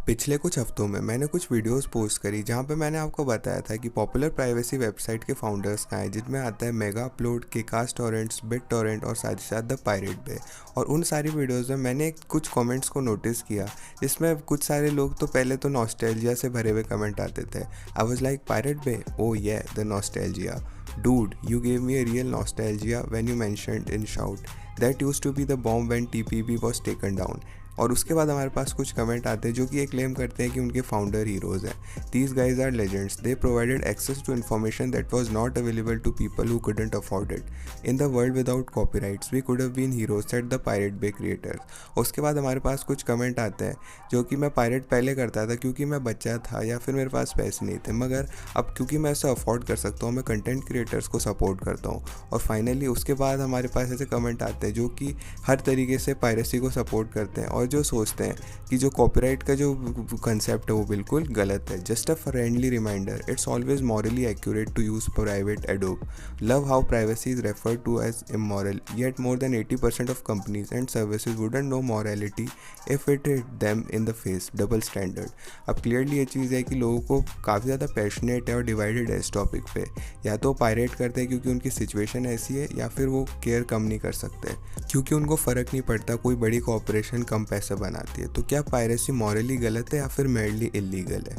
पिछले कुछ हफ्तों में मैंने कुछ वीडियोस पोस्ट करी जहाँ पे मैंने आपको बताया था कि पॉपुलर प्राइवेसी वेबसाइट के फाउंडर्स का है, जिनमें आता है Megaupload, Kickass torrents, BitTorrent और साथ ही साथ द पायरेट बे। और उन सारी वीडियोस में मैंने कुछ कमेंट्स को नोटिस किया, जिसमें कुछ सारे लोग तो पहले तो नॉस्टैल्जिया से भरे हुए कमेंट आते थे। आई वाज लाइक, पायरेट बे, ओ ये the nostalgia dude, you gave me a real nostalgia when you mentioned in shout that used to be the bomb when TPP was taken down। और उसके बाद हमारे पास कुछ कमेंट आते हैं जो कि ये क्लेम करते हैं कि उनके फाउंडर हीरोज़ हैं। These guys are legends, they provided access to information that was not available to people who couldn't afford it in the world without copyrights we could have been heroes said the Pirate Bay creators. उसके बाद हमारे पास कुछ comment आते हैं जो कि मैं pirate पहले करता था क्योंकि मैं बच्चा था या फिर मेरे पास पैसे नहीं थे, मगर अब क्योंकि मैं इसे अफोर्ड कर सकता हूँ, मैं कंटेंट क्रिएटर्स को सपोर्ट करता हूँ। और फाइनली उसके बाद हमारे पास ऐसे कमेंट आते हैं जो कि हर तरीके से पायरेसी को सपोर्ट करते हैं और जो सोचते हैं कि जो कॉपीराइट का जो कंसेप्ट है वो बिल्कुल गलत है। Just a friendly reminder, it's always morally accurate to use private Adobe. Love how privacy is referred to as immoral, yet more than 80% of companies and services wouldn't know morality if it hit them in the face. Double standard. अब clearly ये चीज़ है कि लोगों को काफ़ी ज़्यादा passionate है और डिवाइडेड है इस टॉपिक पे। या तो पायरेट करते हैं क्योंकि उनकी सिचुएशन ऐसी है, या फिर वो केयर कम नहीं कर सकते क्योंकि उनको फ़र्क नहीं पड़ता कोई बड़ी कॉर्पोरेशन कम पैसे बनाती है। तो क्या पायरेसी मॉरली गलत है या फिर मेरली इलीगल है?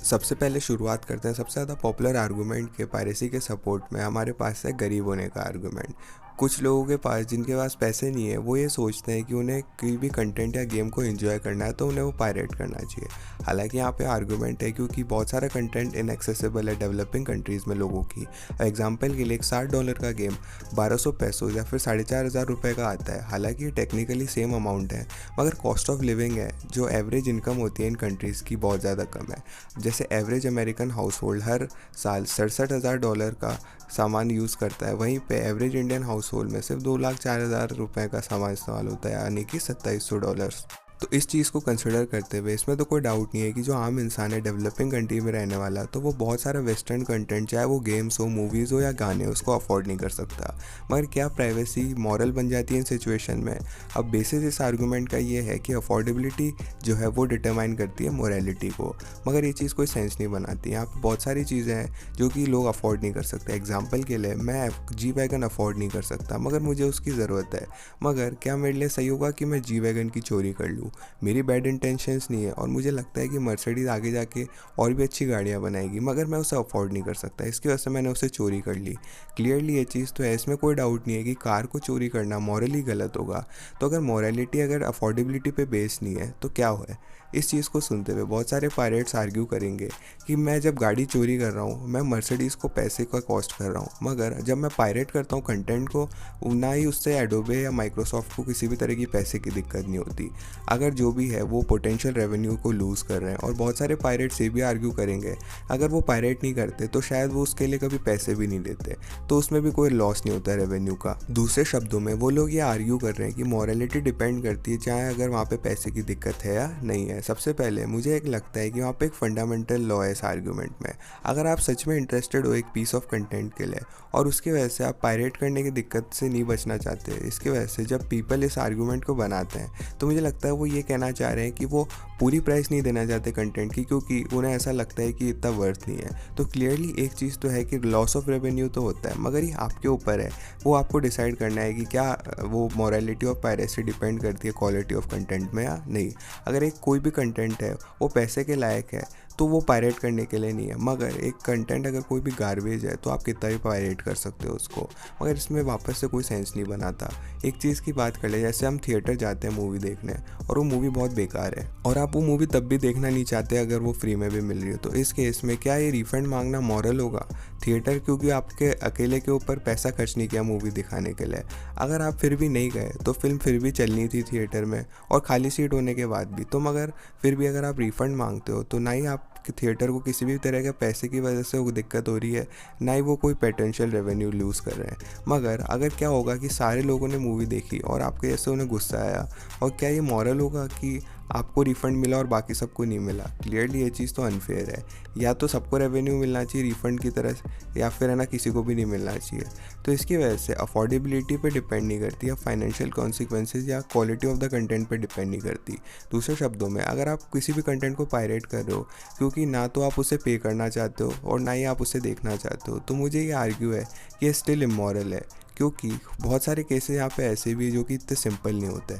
सबसे पहले शुरुआत करते हैं सबसे ज़्यादा पॉपुलर आर्गूमेंट के पायरेसी के सपोर्ट में। हमारे पास है गरीब होने का आर्गूमेंट। कुछ लोगों के पास जिनके पास पैसे नहीं है, वो ये सोचते हैं कि उन्हें कोई भी कंटेंट या गेम को एंजॉय करना है तो उन्हें वो पायरेट करना चाहिए। हालांकि यहाँ पे आर्गूमेंट है क्योंकि बहुत सारा कंटेंट इनएक्सेसिबल है डेवलपिंग कंट्रीज़ में लोगों की। एग्जांपल के लिए एक $60 का गेम 1200 पैसों या फिर 4500 रुपये का आता है। हालांकि ये टेक्निकली सेम अमाउंट है, मगर कॉस्ट ऑफ लिविंग है जो एवरेज इनकम होती है इन कंट्रीज़ की बहुत ज़्यादा कम है। जैसे एवरेज अमेरिकन हाउस होल्ड हर साल $67,000 का सामान यूज़ करता है, वहीं पे एवरेज इंडियन हाउस होल्ड में सिर्फ 2,04,000 रुपये का सामान इस्तेमाल होता है, यानी कि $2700। तो इस चीज़ को कंसिडर करते हुए इसमें तो कोई डाउट नहीं है कि जो आम इंसान है डेवलपिंग कंट्री में रहने वाला, तो वो बहुत सारा वेस्टर्न कंटेंट, चाहे वो गेम्स हो, मूवीज़ हो या गाने, उसको अफोर्ड नहीं कर सकता। मगर क्या प्राइवेसी मॉरल बन जाती है इन सिचुएशन में? अब बेसिस इस आर्गूमेंट का ये है कि अफोर्डेबिलिटी जो है वो डिटरमाइन करती है मोरालिटी को, मगर ये चीज़ कोई सेंस नहीं बनाती। यहाँ पर बहुत सारी चीज़ें हैं जो कि लोग अफोर्ड नहीं कर सकते। एग्जाम्पल के लिए मैं जी वैगन अफोर्ड नहीं कर सकता, मगर मुझे उसकी ज़रूरत है। मगर क्या मेरे लिए सही होगा कि मैं जी वैगन की चोरी कर लूँ? मेरी बैड इंटेंशंस नहीं है और मुझे लगता है कि मर्सिडीज़ आगे जाके और भी अच्छी गाड़ियाँ बनाएगी, मगर मैं उसे अफोर्ड नहीं कर सकता, इसकी वजह से मैंने उसे चोरी कर ली। क्लियरली ये चीज़ तो है, इसमें कोई डाउट नहीं है कि कार को चोरी करना मॉरली गलत होगा। तो अगर मॉरलिटी अगर अफोर्डेबिलिटी पे बेस नहीं है तो क्या है? इस चीज़ को सुनते हुए बहुत सारे पायरेट्स आर्ग्यू करेंगे कि मैं जब गाड़ी चोरी कर रहा हूँ, मैं मर्सिडीज़ को पैसे का कॉस्ट कर रहा हूँ, मगर जब मैं पायरेट करता हूँ कंटेंट को, ना ही उससे एडोबे या माइक्रोसॉफ्ट को किसी भी तरह की पैसे की दिक्कत नहीं होती। अगर जो भी है वो पोटेंशियल रेवेन्यू को लूज़ कर रहे हैं। और बहुत सारे पायरेट्स ये भी आर्ग्यू करेंगे अगर वो पायरेट नहीं करते तो शायद वो उसके लिए कभी पैसे भी नहीं देते, तो उसमें भी कोई लॉस नहीं होता रेवेन्यू का। दूसरे शब्दों में वो लोग ये आर्ग्यू कर रहे हैं कि मॉरलिटी डिपेंड करती है चाहे अगर वहाँ पे पैसे की दिक्कत है या नहीं है। सबसे पहले मुझे एक लगता है कि वहाँ पे एक फंडामेंटल लॉ है इस आर्ग्यूमेंट में। अगर आप सच में इंटरेस्टेड हो एक पीस ऑफ कंटेंट के लिए और उसकी वजह से आप पायरेट करने की दिक्कत से नहीं बचना चाहते, इसकी वजह से जब पीपल इस आर्ग्यूमेंट को बनाते हैं तो मुझे लगता है वो ये कहना चाह रहे हैं कि वो पूरी प्राइस नहीं देना चाहते कंटेंट की, क्योंकि उन्हें ऐसा लगता है कि इतना वर्थ नहीं है। तो क्लियरली एक चीज़ तो है कि लॉस ऑफ रेवेन्यू तो होता है, मगर ये आपके ऊपर है, वो आपको डिसाइड करना है कि क्या वो मॉरलिटी ऑफ पायरेसी डिपेंड करती है क्वालिटी ऑफ कंटेंट में या नहीं। अगर एक कोई भी कंटेंट है वो पैसे के लायक है तो वो पायरेट करने के लिए नहीं है, मगर एक कंटेंट अगर कोई भी गार्बेज है तो आप कितना भी पायरेट कर सकते हो उसको, मगर इसमें वापस से कोई सेंस नहीं बनाता। एक चीज़ की बात कर ले, जैसे हम थिएटर जाते हैं मूवी देखने और वो मूवी बहुत बेकार है और आप वो मूवी तब भी देखना नहीं चाहते अगर वो फ्री में भी मिल रही हो, तो इस केस में क्या ये रिफंड मांगना मॉरल होगा? थिएटर क्योंकि आपके अकेले के ऊपर पैसा खर्च नहीं किया मूवी दिखाने के लिए, अगर आप फिर भी नहीं गए तो फिल्म फिर भी चलनी थी थिएटर में और खाली सीट होने के बाद भी, तो मगर फिर भी अगर आप रिफ़ंड मांगते हो तो ना ही आप थिएटर को किसी भी तरह के पैसे की वजह से वो दिक्कत हो रही है, ना ही वो कोई पोटेंशियल रेवेन्यू लूज़ कर रहे हैं। मगर अगर क्या होगा कि सारे लोगों ने मूवी देखी और आपके जैसे उन्हें गुस्सा आया, और क्या ये मॉरल होगा कि आपको रिफ़ंड मिला और बाकी सबको नहीं मिला। क्लियरली ये चीज़ तो अनफेयर है। या तो सबको रेवेन्यू मिलना चाहिए रिफ़ंड की तरह से, या फिर है ना किसी को भी नहीं मिलना चाहिए। तो इसकी वजह से अफोर्डेबिलिटी पे डिपेंड नहीं करती, या फाइनेंशियल कॉन्सिक्वेंसेज या क्वालिटी ऑफ द कंटेंट पे डिपेंड नहीं करती। दूसरे शब्दों में, अगर आप किसी भी कंटेंट को पायरेट कर रहे हो क्योंकि ना तो आप उसे पे करना चाहते हो और ना ही आप उसे देखना चाहते हो, तो मुझे ये आर्ग्यू है कि ये स्टिल इमोरल है, क्योंकि बहुत सारे केसेस यहाँ पे ऐसे भी जो कि इतने सिंपल नहीं होते।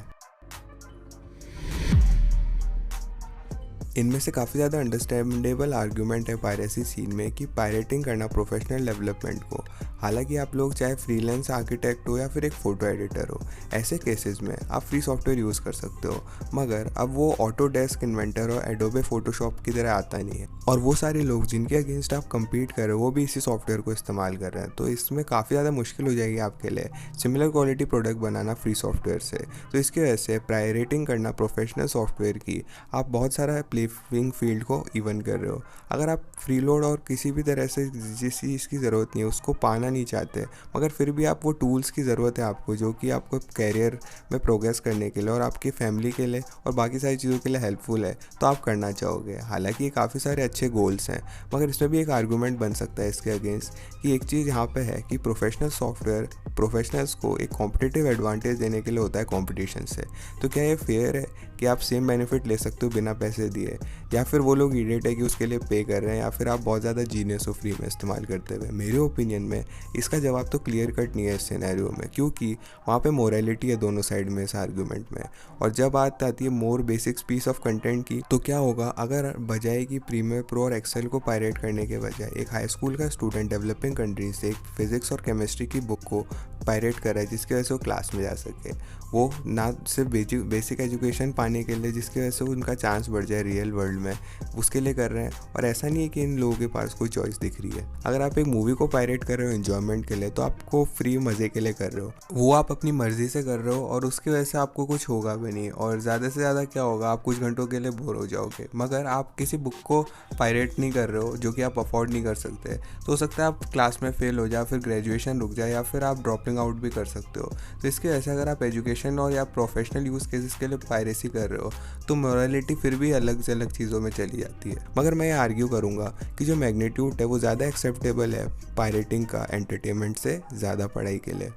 इनमें से काफ़ी ज़्यादा अंडरस्टैंडेबल आर्ग्यूमेंट है पायरेसी सीन में कि पायरेटिंग करना प्रोफेशनल डेवलपमेंट को। हालांकि आप लोग चाहे फ्रीलांस आर्किटेक्ट हो या फिर एक फ़ोटो एडिटर हो, ऐसे केसेस में आप फ्री सॉफ्टवेयर यूज़ कर सकते हो, मगर अब वो ऑटोडेस्क, इन्वेंटर और एडोबे फोटोशॉप की तरह आता नहीं है। और वो सारे लोग जिनके अगेंस्ट आप कम्पीट कर रहे हो वो भी इसी सॉफ्टवेयर को इस्तेमाल कर रहे हैं, तो इसमें काफ़ी ज़्यादा मुश्किल हो जाएगी आपके लिए सिमिलर क्वालिटी प्रोडक्ट बनाना फ्री सॉफ्टवेयर से। तो इसकी वजह से प्रायोरिटिंग करना प्रोफेशनल सॉफ्टवेयर की, आप बहुत सारा प्लेइंग फील्ड को इवन कर रहे हो। अगर आप फ्रीलोड और किसी भी तरह से जिस चीज़ की ज़रूरत नहीं है उसको पाना नहीं चाहते, मगर फिर भी आप वो टूल्स की ज़रूरत है आपको जो कि आपको कैरियर में प्रोग्रेस करने के लिए और आपकी फैमिली के लिए और बाकी सारी चीज़ों के लिए हेल्पफुल है, तो आप करना चाहोगे। हालांकि ये काफ़ी सारे अच्छे गोल्स हैं, मगर इसमें भी एक आर्गूमेंट बन सकता है इसके अगेंस्ट कि एक चीज़ यहाँ पे है कि प्रोफेशनल सॉफ्टवेयर प्रोफेशनल्स को एक कॉम्पिटिटिव एडवांटेज देने के लिए होता है कंपटीशन से। तो क्या ये फेयर है कि आप सेम बेनिफिट ले सकते हो बिना पैसे दिए, या फिर वो लोग इडियट है कि उसके लिए पे कर रहे हैं, या फिर आप बहुत ज़्यादा जीनियस हो फ्री में इस्तेमाल करते हुए? मेरे ओपिनियन में इसका जवाब तो क्लियर कट नहीं है इस सिनेरियो में, क्योंकि वहाँ पे मोरालिटी है दोनों साइड में इस आर्गूमेंट में। और जब बात आती है मोर बेसिक्स पीस ऑफ कंटेंट की, तो क्या होगा अगर बजाय कि प्रीमियर प्रो और एक्सेल को पायरेट करने के बजाय एक हाई स्कूल का स्टूडेंट डेवलपिंग कंट्रीज से एक फिजिक्स और केमिस्ट्री की बुक को पायरेट कर रहा है जिसकी वजह से वो क्लास में जा सके। वो ना सिर्फ बेसिक एजुकेशन पाने के लिए जिसकी वजह से उनका चांस बढ़ जाए रियल वर्ल्ड में, उसके लिए कर रहे हैं। और ऐसा नहीं है कि इन लोगों के पास कोई चॉइस दिख रही है। अगर आप एक मूवी को पायरेट कर रहे हो एंजॉयमेंट के लिए, तो आपको फ्री मज़े के लिए कर रहे हो, वो आप अपनी मर्ज़ी से कर रहे हो और उसकी वजह से आपको कुछ होगा भी नहीं, और ज़्यादा से ज़्यादा क्या होगा, आप कुछ घंटों के लिए बोर हो जाओगे। मगर आप किसी बुक को पायरेट नहीं कर रहे हो जो कि आप अफोर्ड नहीं कर सकते, तो हो सकता है आप क्लास में फेल हो जाए, फिर ग्रेजुएशन रुक जाए, या फिर आप ड्रॉपिंग आउट भी कर सकते हो। तो इसके वजह से अगर आप एजुकेशन और या प्रोफेशनल यूज़ केसेस के लिए पायरेसी कर रहे हो, तो मोरालिटी फिर भी अलग से अलग चीज़ों में चली जाती है। मगर मैं ये आर्ग्यू करूँगा कि जो मैग्नीट्यूड है वो ज़्यादा एक्सेप्टेबल है पायरेटिंग का एंटरटेनमेंट से ज़्यादा पढ़ाई के लिए।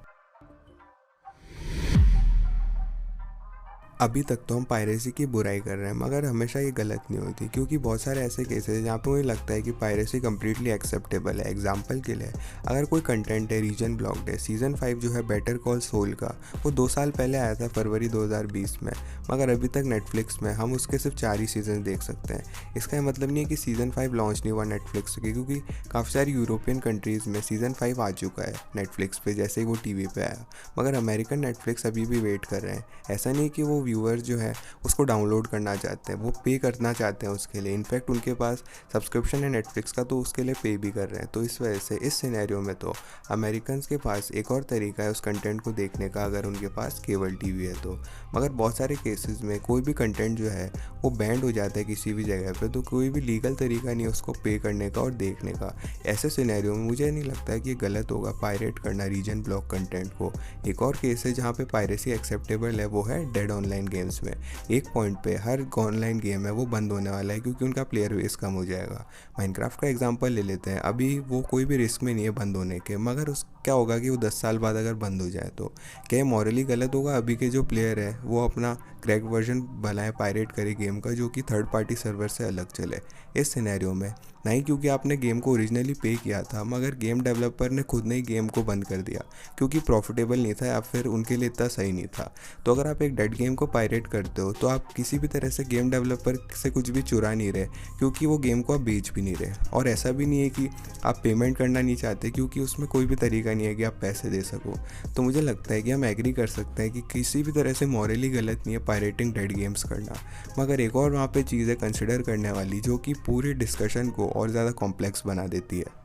अभी तक तो हम पायरेसी की बुराई कर रहे हैं, मगर हमेशा ये गलत नहीं होती, क्योंकि बहुत सारे ऐसे केसेस हैं जहाँ पे मुझे लगता है कि पायरेसी कम्प्लीटली एक्सेप्टेबल है। एग्जांपल के लिए, अगर कोई कंटेंट है रीजन ब्लॉक्ड है, सीज़न 5 जो है बेटर कॉल सॉल का, वो 2 साल पहले आया था फरवरी 2020 में, मगर अभी तक नेटफ्लिक्स में हम उसके सिर्फ 4 ही सीज़न देख सकते हैं। इसका ये मतलब नहीं है कि सीज़न 5 लॉन्च नहीं हुआ नेटफ्लिक्स के, क्योंकि काफ़ी सारी यूरोपियन कंट्रीज़ में सीज़न 5 आ चुका है नेटफ्लिक्स पे जैसे ही वो टीवी पे आया, मगर अमेरिकन नेटफ्लिक्स अभी भी वेट कर रहे हैं। ऐसा नहीं कि वो व्यूअर्स जो है उसको डाउनलोड करना चाहते हैं, वो पे करना चाहते हैं उसके लिए। इनफैक्ट उनके पास सब्सक्रिप्शन है नेटफ्लिक्स का, तो उसके लिए पे भी कर रहे हैं। तो इस वजह से इस सिनेरियो में तो अमेरिकन्स के पास एक और तरीका है उस कंटेंट को देखने का, अगर उनके पास केबल टीवी है तो। मगर बहुत सारे केसेस में कोई भी कंटेंट जो है वो बैंड हो जाता है किसी भी जगह पे, तो कोई भी लीगल तरीका नहीं है उसको पे करने का और देखने का। ऐसे सिनेरियो में मुझे नहीं लगता है कि ये गलत होगा पायरेट करना रीजन ब्लॉक कंटेंट को। एक और केस है जहाँ पे पायरेसी एक्सेप्टेबल है, वो है डेड ऑनलाइन गेम्स में। एक पॉइंट पे हर ऑनलाइन गेम है वो बंद होने वाला है, क्योंकि उनका प्लेयर बेस कम हो जाएगा। माइनक्राफ्ट का एग्जांपल ले लेते हैं, अभी वो कोई भी रिस्क में नहीं है बंद होने के, मगर उस क्या होगा कि वो 10 साल बाद अगर बंद हो जाए तो क्या ये मॉरली गलत होगा अभी के जो प्लेयर है वो अपना क्रैक वर्जन बनाए, पायरेट करे गेम का जो कि थर्ड पार्टी सर्वर से अलग चले? इस सिनेरियो में नहीं, क्योंकि आपने गेम को ओरिजिनली पे किया था, मगर गेम डेवलपर ने खुद ने ही गेम को बंद कर दिया क्योंकि प्रॉफिटेबल नहीं था या फिर उनके लिए इतना सही नहीं था। तो अगर आप एक डेड गेम को पायरेट करते हो तो आप किसी भी तरह से गेम डेवलपर से कुछ भी चुरा नहीं रहे, क्योंकि वो गेम को आप बेच भी नहीं रहे। और ऐसा भी नहीं है कि आप पेमेंट करना नहीं चाहते, क्योंकि उसमें कोई भी तरीका नहीं है कि आप पैसे दे सको। तो मुझे लगता है कि हम एग्री कर सकते हैं कि किसी भी तरह से मॉरली गलत नहीं है पायरेटिंग डेड गेम्स करना। मगर एक और वहाँ पे चीज़ है कंसिडर करने वाली, जो कि पूरे डिस्कशन को और ज़्यादा कॉम्प्लेक्स बना देती है।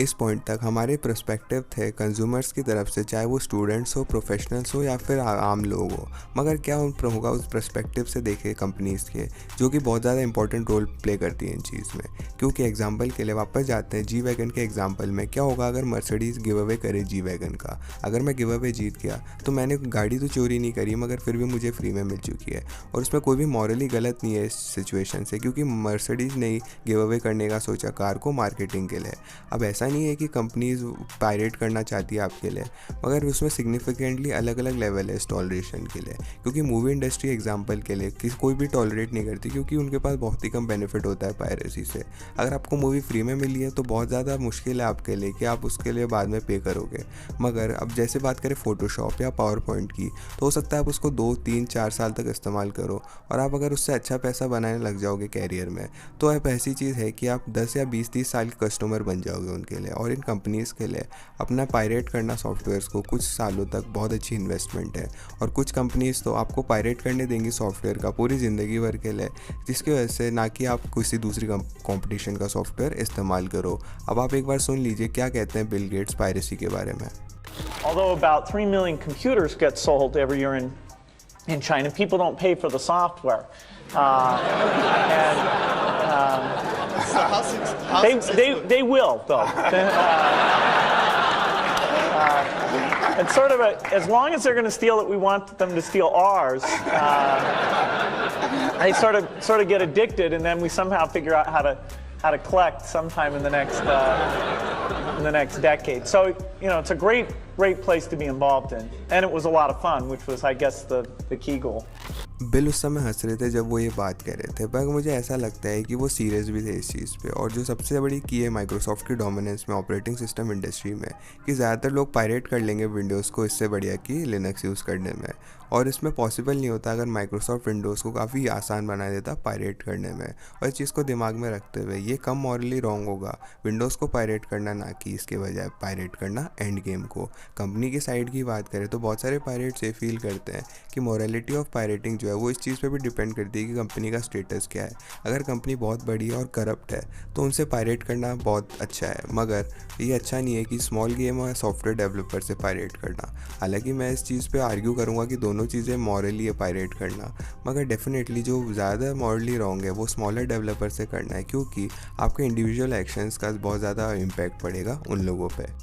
इस पॉइंट तक हमारे पर्सपेक्टिव थे कंज्यूमर्स की तरफ से, चाहे वो स्टूडेंट्स हो, प्रोफेशनल्स हो या फिर आम लोग हो। मगर क्या उन पर होगा उस पर्सपेक्टिव से देखे कंपनीज़ के, जो कि बहुत ज़्यादा इंपॉर्टेंट रोल प्ले करती हैं इन चीज़ में। क्योंकि एग्जांपल के लिए वापस जाते हैं जी वैगन के एग्जांपल में, क्या होगा अगर मर्सिडीज़ गिव अवे करे जी वैगन का। अगर मैं गिव अवे जीत गया तो मैंने गाड़ी तो चोरी नहीं करी, मगर फिर भी मुझे फ्री में मिल चुकी है, और उसमें कोई भी मॉरली गलत नहीं है इस सिचुएशन से, क्योंकि मर्सिडीज़ ने गिव अवे करने का सोचा कार को मार्केटिंग के लिए। अब ऐसा नहीं है कि कंपनीज पायरेट करना चाहती है आपके लिए, मगर उसमें सिग्निफिकेंटली अलग अलग लेवल है इस टॉलरेशन के लिए। क्योंकि मूवी इंडस्ट्री एग्जांपल के लिए कोई भी टॉलरेट नहीं करती, क्योंकि उनके पास बहुत ही कम बेनिफिट होता है पायरेसी से। अगर आपको मूवी फ्री में मिली है तो बहुत ज़्यादा मुश्किल है आपके लिए कि आप उसके लिए बाद में पे करोगे। मगर अब जैसे बात करें फोटोशॉप या पावर पॉइंट की, तो हो सकता है आप उसको 2, 3, 4 साल तक इस्तेमाल करो, और आप अगर उससे अच्छा पैसा बनाने लग जाओगे कैरियर में, तो अब ऐसी चीज़ है कि आप 10 या 20, 30 साल के कस्टमर बन जाओगे उनके लिए। और इन कंपनीज़ के लिए अपना पायरेट करना सॉफ्टवेयर्स को कुछ सालों तक बहुत अच्छी इन्वेस्टमेंट है, और कुछ कंपनीज़ तो आपको पायरेट करने देंगी सॉफ्टवेयर का पूरी ज़िंदगी भर के लिए, जिसकी वजह से ना कि आप किसी दूसरी कंपटीशन का सॉफ्टवेयर इस्तेमाल करो। अब आप एक बार सुन लीजिए क्या कहते हैं बिल गेट्स पायरेसी के बारे में। Although about 3 million computers get sold every year in China, people don't pay for the software. So They will, though. And sort of as long as they're going to steal it, we want them to steal ours. They sort of get addicted, and then we somehow figure out how to collect sometime in the next decade. So it's a great place to be involved in, and it was a lot of fun, which was, I guess, the key goal. Bill उस समय हंस रहे थे जब वो ये बात कर रहे थे, पर मुझे ऐसा लगता है कि वो सीरियस भी थे इस चीज़ पे। और जो सबसे बड़ी की है माइक्रोसॉफ्ट की डोमिनेंस में ऑपरेटिंग सिस्टम इंडस्ट्री में, कि ज़्यादातर लोग पायरेट कर लेंगे विंडोज़ को इससे बढ़िया कि लिनक्स यूज़ करने में। और इसमें पॉसिबल नहीं होता अगर माइक्रोसॉफ्ट विंडोज़ को काफ़ी आसान बना देता पायरेट करने में। और इस चीज़ को दिमाग में रखते हुए ये कम मॉरली रॉन्ग होगा विंडोज़ को पायरेट करना, ना कि इसके बजाय पायरेट करना एंड गेम को। कंपनी की साइड की बात करें तो बहुत सारे पायरेट्स ये फील करते हैं कि मॉरलिटी ऑफ पायरेटिंग जो है वो इस चीज़ पे भी डिपेंड करती है कि कंपनी का स्टेटस क्या है। अगर कंपनी बहुत बड़ी और करप्ट है तो उनसे पायरेट करना बहुत अच्छा है, मगर ये अच्छा नहीं है कि स्मॉल गेम और सॉफ्टवेयर डेवलपर से पायरेट करना। हालांकि मैं इस चीज़ पे आर्ग्यू करूँगा कि दोनों चीज़ें मॉरली है पायरेट करना, मगर डेफिनेटली जो ज़्यादा मॉरली रॉन्ग है वो स्मॉलर डेवलपर से करना है, क्योंकि आपके इंडिविजुअल एक्शंस का बहुत ज़्यादा इम्पैक्ट पड़ेगा उन लोगों पे।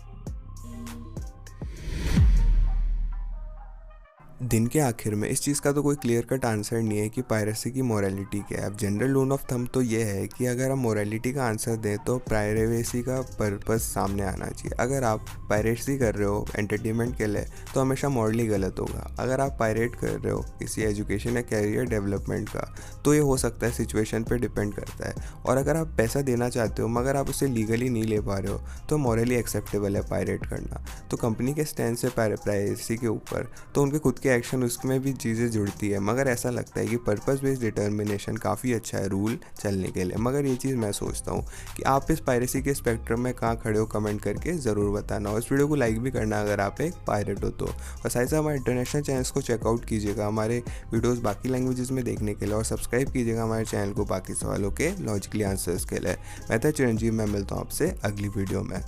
दिन के आखिर में इस चीज़ का तो कोई क्लियर कट आंसर नहीं है कि पायरेसी की मोरालिटी क्या है। अब जनरल रूल ऑफ थंब तो ये है कि अगर हम मोरालिटी का आंसर दें तो प्राइवेसी का पर्पस सामने आना चाहिए। अगर आप पायरेसी कर रहे हो एंटरटेनमेंट के लिए तो हमेशा मॉरली गलत होगा। अगर आप पायरेट कर रहे हो किसी एजुकेशन या कैरियर डेवलपमेंट का तो ये हो सकता है, सिचुएशन पे डिपेंड करता है। और अगर आप पैसा देना चाहते हो मगर आप उसे लीगली नहीं ले पा रहे हो तो मॉरली एक्सेप्टेबल है पायरेट करना। तो कंपनी के स्टैंड से प्राइवेसी के ऊपर तो उनके खुद के एक्शन उसमें भी चीज़ें जुड़ती है, मगर ऐसा लगता है कि पर्पस बेस्ड डिटर्मिनेशन काफ़ी अच्छा है रूल चलने के लिए। मगर ये चीज़ मैं सोचता हूँ कि आप इस पायरेसी के स्पेक्ट्रम में कहाँ खड़े हो, कमेंट करके ज़रूर बताना। और इस वीडियो को लाइक भी करना अगर आप एक पायरेट हो तो। और साथ ही हमारे इंटरनेशनल चैनल्स को चेकआउट कीजिएगा हमारे वीडियोज़ बाकी लैंग्वेजेस में देखने के लिए, और सब्सक्राइब कीजिएगा हमारे चैनल को बाकी सवालों के लॉजिकली आंसर्स के लिए। मैं था चिरंजीव, मैं मिलता हूँ आपसे अगली वीडियो में।